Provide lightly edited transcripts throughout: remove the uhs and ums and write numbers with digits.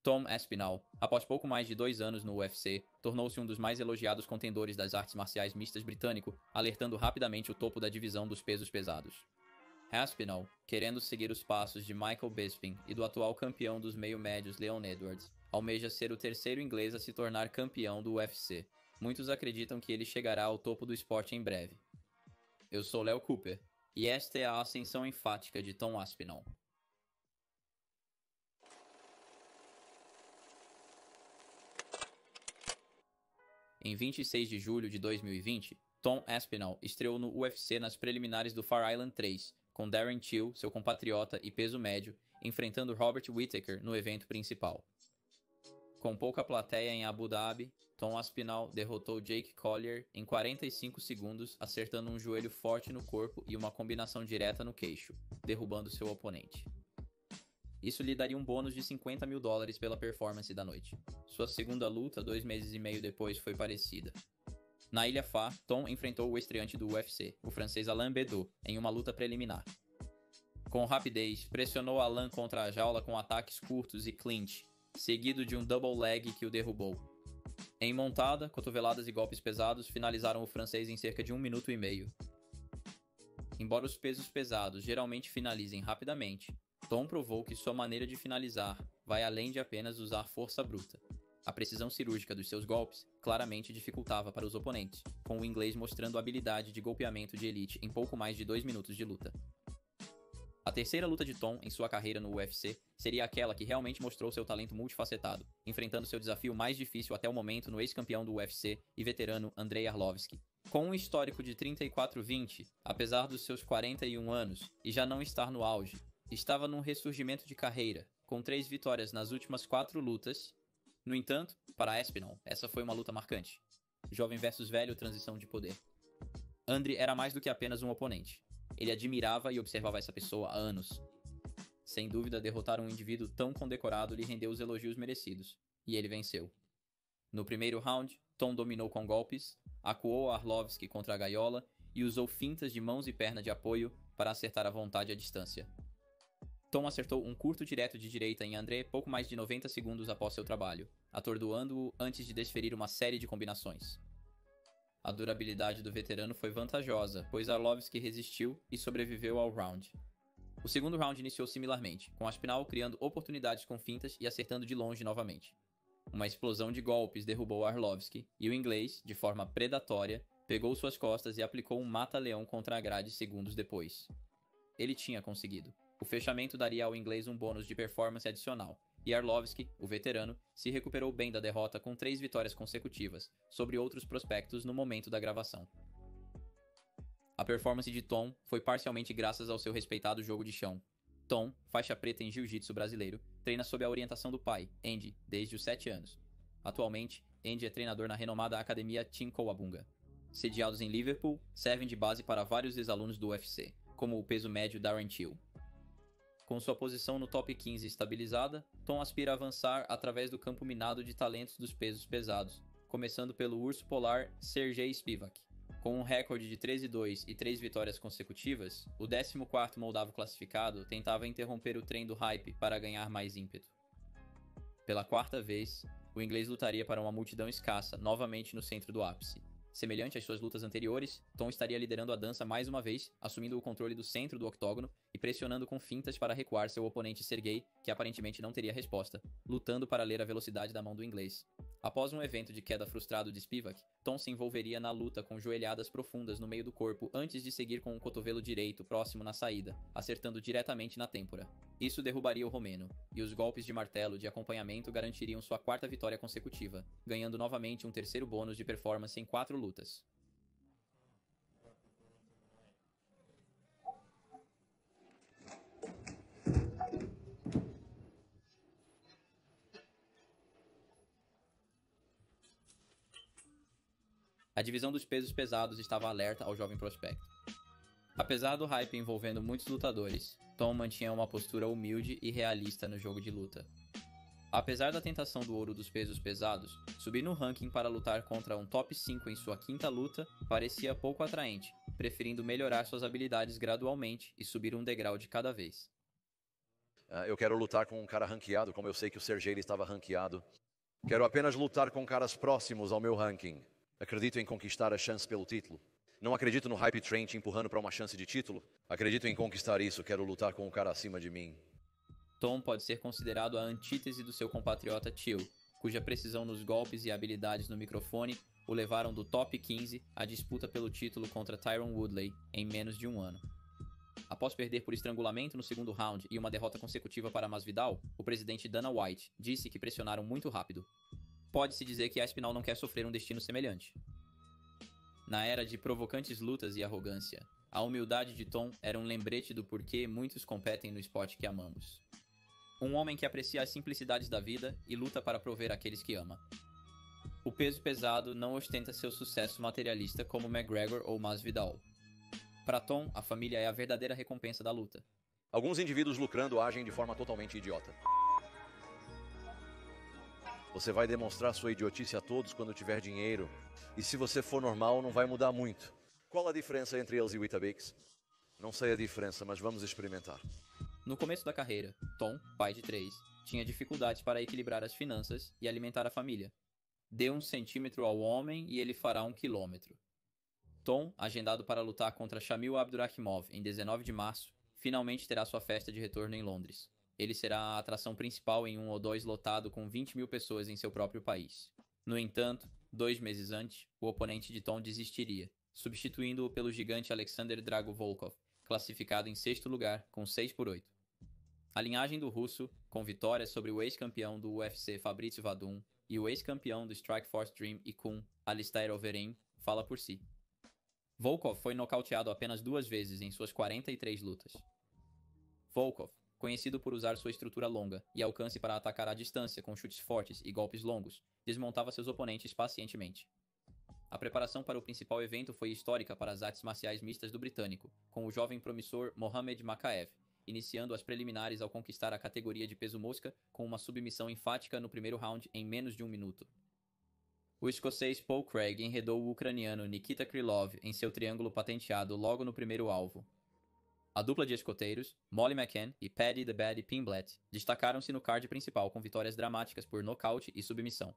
Tom Aspinall, após pouco mais de 2 anos no UFC, tornou-se um dos mais elogiados contendores das artes marciais mistas britânico, alertando rapidamente o topo da divisão dos pesos pesados. Aspinall, querendo seguir os passos de Michael Bisping e do atual campeão dos meio-médios Leon Edwards, almeja ser o terceiro inglês a se tornar campeão do UFC. Muitos acreditam que ele chegará ao topo do esporte em breve. Eu sou Léo Cooper, e esta é a ascensão enfática de Tom Aspinall. Em 26 de julho de 2020, Tom Aspinall estreou no UFC nas preliminares do Fire Island 3, com Darren Till, seu compatriota e peso médio, enfrentando Robert Whittaker no evento principal. Com pouca plateia em Abu Dhabi, Tom Aspinall derrotou Jake Collier em 45 segundos, acertando um joelho forte no corpo e uma combinação direta no queixo, derrubando seu oponente. Isso lhe daria um bônus de $50 mil pela performance da noite. Sua segunda luta, 2 meses e meio depois, foi parecida. Na Ilha Fá, Tom enfrentou o estreante do UFC, o francês Alain Bédot, em uma luta preliminar. Com rapidez, pressionou Alain contra a jaula com ataques curtos e clinch, seguido de um double leg que o derrubou. Em montada, cotoveladas e golpes pesados finalizaram o francês em cerca de 1 minuto e meio. Embora os pesos pesados geralmente finalizem rapidamente, Tom provou que sua maneira de finalizar vai além de apenas usar força bruta. A precisão cirúrgica dos seus golpes claramente dificultava para os oponentes, com o inglês mostrando habilidade de golpeamento de elite em pouco mais de 2 minutos de luta. A terceira luta de Tom em sua carreira no UFC seria aquela que realmente mostrou seu talento multifacetado, enfrentando seu desafio mais difícil até o momento no ex-campeão do UFC e veterano Andrei Arlovski. Com um histórico de 34-20, apesar dos seus 41 anos e já não estar no auge, estava num ressurgimento de carreira, com 3 vitórias nas últimas 4 lutas. No entanto, para Aspinall, essa foi uma luta marcante. Jovem versus velho, transição de poder. Andre era mais do que apenas um oponente. Ele admirava e observava essa pessoa há anos. Sem dúvida, derrotar um indivíduo tão condecorado lhe rendeu os elogios merecidos, e ele venceu. No primeiro round, Tom dominou com golpes, acuou Arlovski contra a gaiola e usou fintas de mãos e perna de apoio para acertar à vontade à distância. Tom acertou um curto direto de direita em André pouco mais de 90 segundos após seu trabalho, atordoando-o antes de desferir uma série de combinações. A durabilidade do veterano foi vantajosa, pois Arlovski resistiu e sobreviveu ao round. O segundo round iniciou similarmente, com Aspinall criando oportunidades com fintas e acertando de longe novamente. Uma explosão de golpes derrubou Arlovski, e o inglês, de forma predatória, pegou suas costas e aplicou um mata-leão contra a grade segundos depois. Ele tinha conseguido. O fechamento daria ao inglês um bônus de performance adicional, e Arlovski, o veterano, se recuperou bem da derrota com 3 vitórias consecutivas, sobre outros prospectos no momento da gravação. A performance de Tom foi parcialmente graças ao seu respeitado jogo de chão. Tom, faixa preta em jiu-jitsu brasileiro, treina sob a orientação do pai, Andy, desde os 7 anos. Atualmente, Andy é treinador na renomada academia Team Cowabunga. Sediados em Liverpool, servem de base para vários ex-alunos do UFC, como o peso médio Darren Till. Com sua posição no top 15 estabilizada, Tom aspira a avançar através do campo minado de talentos dos pesos pesados, começando pelo urso polar Sergei Spivak. Com um recorde de 13-2 e 3 vitórias consecutivas, o 14º moldavo classificado tentava interromper o trem do hype para ganhar mais ímpeto. Pela 4ª vez, o inglês lutaria para uma multidão escassa, novamente no centro do ápice. Semelhante às suas lutas anteriores, Tom estaria liderando a dança mais uma vez, assumindo o controle do centro do octógono e pressionando com fintas para recuar seu oponente Sergei, que aparentemente não teria resposta, lutando para ler a velocidade da mão do inglês. Após um evento de queda frustrado de Spivak, Tom se envolveria na luta com joelhadas profundas no meio do corpo antes de seguir com o cotovelo direito próximo na saída, acertando diretamente na têmpora. Isso derrubaria o romeno, e os golpes de martelo de acompanhamento garantiriam sua 4ª vitória consecutiva, ganhando novamente um 3º bônus de performance em 4 lutas. A divisão dos pesos pesados estava alerta ao jovem prospecto. Apesar do hype envolvendo muitos lutadores, Tom mantinha uma postura humilde e realista no jogo de luta. Apesar da tentação do ouro dos pesos pesados, subir no ranking para lutar contra um top 5 em sua 5ª luta parecia pouco atraente, preferindo melhorar suas habilidades gradualmente e subir um degrau de cada vez. Eu quero lutar com um cara ranqueado, como eu sei que o Sergey estava ranqueado. Quero apenas lutar com caras próximos ao meu ranking. Acredito em conquistar a chance pelo título. Não acredito no hype train te empurrando para uma chance de título. Acredito em conquistar isso, quero lutar com um cara acima de mim. Tom pode ser considerado a antítese do seu compatriota Till, cuja precisão nos golpes e habilidades no microfone o levaram do top 15 à disputa pelo título contra Tyron Woodley em menos de um ano. Após perder por estrangulamento no segundo round e uma derrota consecutiva para Masvidal, o presidente Dana White disse que pressionaram muito rápido. Pode-se dizer que Aspinall não quer sofrer um destino semelhante. Na era de provocantes lutas e arrogância, a humildade de Tom era um lembrete do porquê muitos competem no esporte que amamos. Um homem que aprecia as simplicidades da vida e luta para prover aqueles que ama. O peso pesado não ostenta seu sucesso materialista como McGregor ou Masvidal. Para Tom, a família é a verdadeira recompensa da luta. Alguns indivíduos lucrando agem de forma totalmente idiota. Você vai demonstrar sua idiotice a todos quando tiver dinheiro. E se você for normal, não vai mudar muito. Qual a diferença entre eles e o Weetabix? Não sei a diferença, mas vamos experimentar. No começo da carreira, Tom, pai de 3, tinha dificuldades para equilibrar as finanças e alimentar a família. Dê 1 centímetro ao homem e ele fará 1 quilômetro. Tom, agendado para lutar contra Shamil Abdurakhimov em 19 de março, finalmente terá sua festa de retorno em Londres. Ele será a atração principal em um O2 lotado com 20 mil pessoas em seu próprio país. No entanto, 2 meses antes, o oponente de Tom desistiria, substituindo-o pelo gigante Alexander Drago Volkov, classificado em 6º lugar com 6/8. A linhagem do russo, com vitórias sobre o ex-campeão do UFC Fabrício Werdum e o ex-campeão do Strikeforce Dream e Kun, Alistair Overeem, fala por si. Volkov foi nocauteado apenas 2 vezes em suas 43 lutas. Volkov, conhecido por usar sua estrutura longa e alcance para atacar à distância com chutes fortes e golpes longos, desmontava seus oponentes pacientemente. A preparação para o principal evento foi histórica para as artes marciais mistas do britânico, com o jovem promissor Mohamed Makaev, iniciando as preliminares ao conquistar a categoria de peso mosca com uma submissão enfática no primeiro round em menos de 1 minuto. O escocês Paul Craig enredou o ucraniano Nikita Krylov em seu triângulo patenteado logo no primeiro alvo. A dupla de escoteiros, Molly McCann e Paddy the Baddy Pimblett, destacaram-se no card principal com vitórias dramáticas por nocaute e submissão.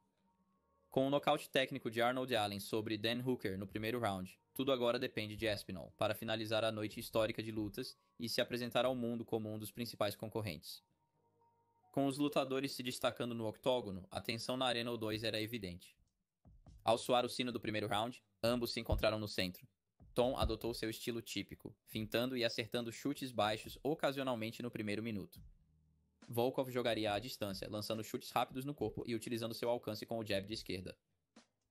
Com o nocaute técnico de Arnold Allen sobre Dan Hooker no primeiro round, tudo agora depende de Aspinall para finalizar a noite histórica de lutas e se apresentar ao mundo como um dos principais concorrentes. Com os lutadores se destacando no octógono, a tensão na Arena O2 era evidente. Ao soar o sino do primeiro round, ambos se encontraram no centro. Tom adotou seu estilo típico, fintando e acertando chutes baixos ocasionalmente no primeiro minuto. Volkov jogaria à distância, lançando chutes rápidos no corpo e utilizando seu alcance com o jab de esquerda.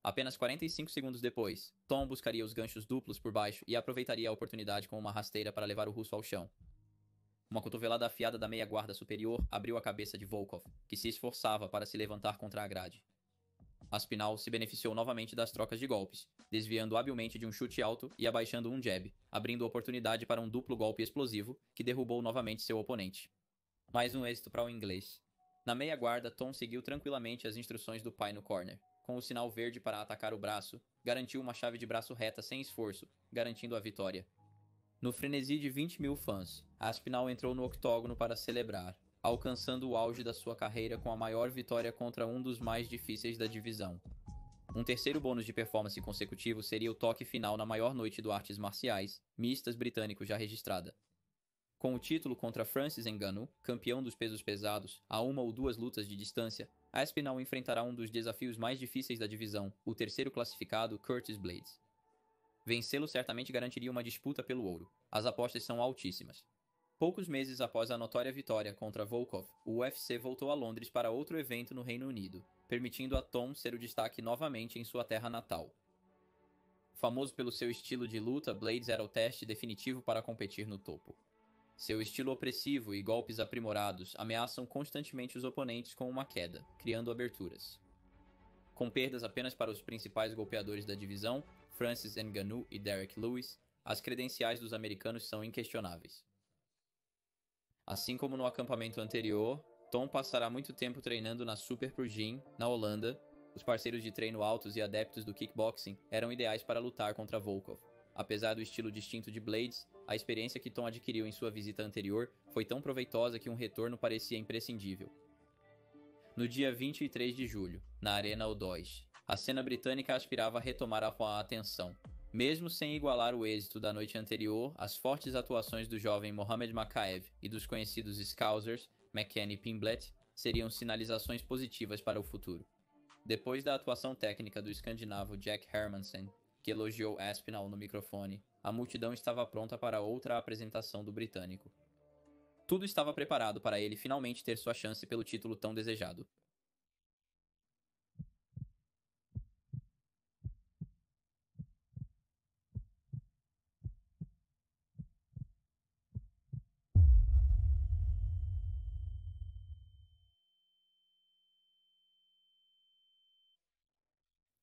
Apenas 45 segundos depois, Tom buscaria os ganchos duplos por baixo e aproveitaria a oportunidade com uma rasteira para levar o russo ao chão. Uma cotovelada afiada da meia guarda superior abriu a cabeça de Volkov, que se esforçava para se levantar contra a grade. Aspinall se beneficiou novamente das trocas de golpes, desviando habilmente de um chute alto e abaixando um jab, abrindo oportunidade para um duplo golpe explosivo que derrubou novamente seu oponente. Mais um êxito para o inglês. Na meia guarda, Tom seguiu tranquilamente as instruções do pai no corner. Com o sinal verde para atacar o braço, garantiu uma chave de braço reta sem esforço, garantindo a vitória. No frenesi de 20 mil fãs, Aspinall entrou no octógono para celebrar, alcançando o auge da sua carreira com a maior vitória contra um dos mais difíceis da divisão. Um terceiro bônus de performance consecutivo seria o toque final na maior noite do artes marciais, mistas britânico já registrada. Com o título contra Francis Ngannou, campeão dos pesos pesados, a 1 ou 2 lutas de distância, Aspinall enfrentará um dos desafios mais difíceis da divisão, o terceiro classificado Curtis Blaydes. Vencê-lo certamente garantiria uma disputa pelo ouro. As apostas são altíssimas. Poucos meses após a notória vitória contra Volkov, o UFC voltou a Londres para outro evento no Reino Unido, permitindo a Tom ser o destaque novamente em sua terra natal. Famoso pelo seu estilo de luta, Blaydes era o teste definitivo para competir no topo. Seu estilo opressivo e golpes aprimorados ameaçam constantemente os oponentes com uma queda, criando aberturas. Com perdas apenas para os principais golpeadores da divisão, Francis Ngannou e Derek Lewis, as credenciais dos americanos são inquestionáveis. Assim como no acampamento anterior, Tom passará muito tempo treinando na Super Pro Gym, na Holanda. Os parceiros de treino altos e adeptos do kickboxing eram ideais para lutar contra Volkov. Apesar do estilo distinto de Blaydes, a experiência que Tom adquiriu em sua visita anterior foi tão proveitosa que um retorno parecia imprescindível. No dia 23 de julho, na Arena O2, a cena britânica aspirava a retomar a atenção. Mesmo sem igualar o êxito da noite anterior, as fortes atuações do jovem Mohamed Makaev e dos conhecidos Scousers, McKennie e Pimblett, seriam sinalizações positivas para o futuro. Depois da atuação técnica do escandinavo Jack Hermansen, que elogiou Aspinall no microfone, a multidão estava pronta para outra apresentação do britânico. Tudo estava preparado para ele finalmente ter sua chance pelo título tão desejado.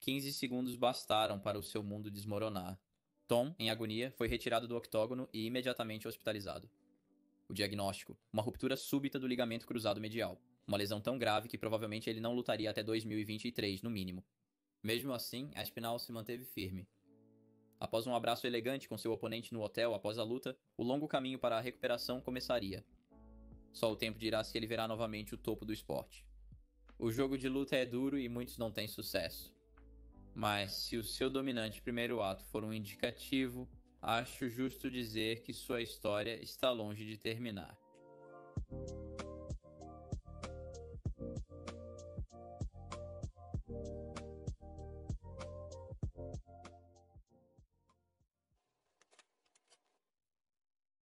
"15 segundos bastaram para o seu mundo desmoronar. Tom, em agonia, foi retirado do octógono e imediatamente hospitalizado. O diagnóstico: uma ruptura súbita do ligamento cruzado medial. Uma lesão tão grave que provavelmente ele não lutaria até 2023, no mínimo. Mesmo assim, Aspinall se manteve firme. Após um abraço elegante com seu oponente no hotel após a luta, o longo caminho para a recuperação começaria. Só o tempo dirá se ele verá novamente o topo do esporte. O jogo de luta é duro e muitos não têm sucesso. Mas se o seu dominante primeiro ato for um indicativo, acho justo dizer que sua história está longe de terminar."